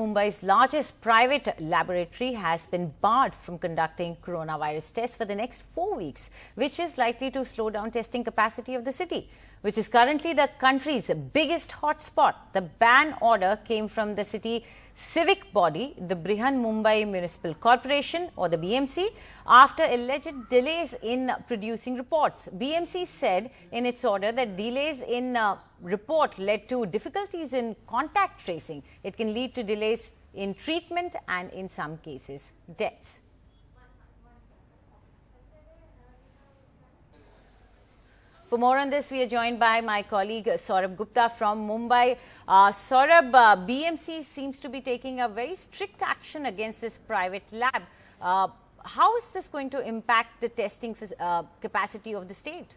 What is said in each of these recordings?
Mumbai's largest private laboratory has been barred from conducting coronavirus tests for the next 4 weeks, which is likely to slow down testing capacity of the city, which is currently the country's biggest hotspot. The ban order came from the city civic body, the Brihanmumbai Municipal Corporation or the BMC, after alleged delays in producing reports. BMC said in its order that delays in report led to difficulties in contact tracing. It can lead to delays in treatment and in some cases deaths. For more on this, we are joined by my colleague Saurabh Gupta from Mumbai. Saurabh, BMC seems to be taking a very strict action against this private lab. How is this going to impact the testing capacity of the state?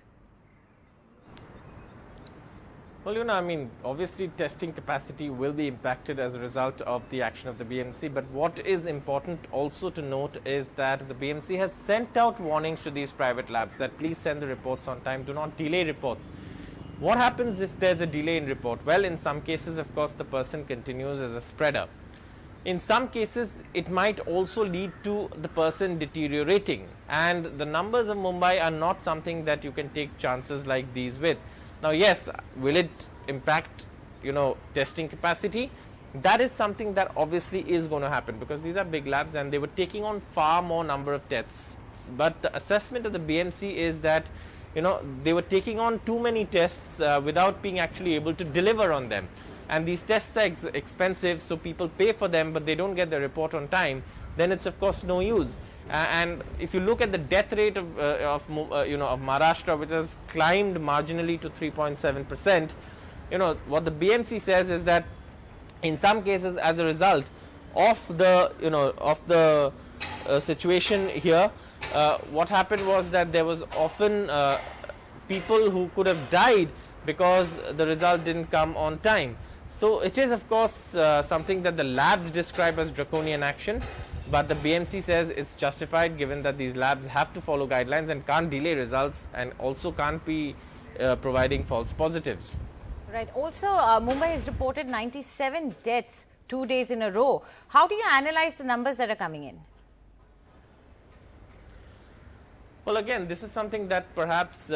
Well, I mean, obviously testing capacity will be impacted as a result of the action of the BMC. But what is important also to note is that the BMC has sent out warnings to these private labs that please send the reports on time, do not delay reports. What happens if there's a delay in report? Well, in some cases, of course, the person continues as a spreader. In some cases, it might also lead to the person deteriorating. And the numbers of Mumbai are not something that you can take chances like these with. Now, yes, will it impact, testing capacity? That is something that obviously is going to happen because these are big labs and they were taking on far more number of tests. But the assessment of the BMC is that, they were taking on too many tests without being actually able to deliver on them. And these tests are expensive, so people pay for them, but they don't get the report on time. Then it's, of course, no use. And if you look at the death rate of Maharashtra, which has climbed marginally to 3.7%, what the BMC says is that in some cases, as a result of the situation here, what happened was that there was often people who could have died because the result didn't come on time. So it is, of course, something that the labs describe as draconian action. But the BMC says it's justified given that these labs have to follow guidelines and can't delay results and also can't be providing false positives. Right. Also, Mumbai has reported 97 deaths 2 days in a row. How do you analyze the numbers that are coming in? Well, again, this is something that perhaps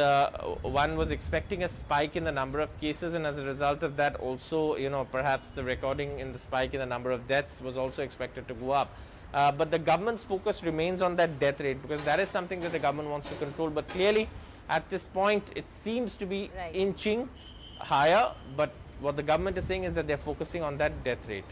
one was expecting a spike in the number of cases, and as a result of that also, perhaps the recording in the spike in the number of deaths was also expected to go up. But the government's focus remains on that death rate because that is something that the government wants to control. But clearly, at this point, it seems to be inching higher. But what the government is saying is that they're focusing on that death rate.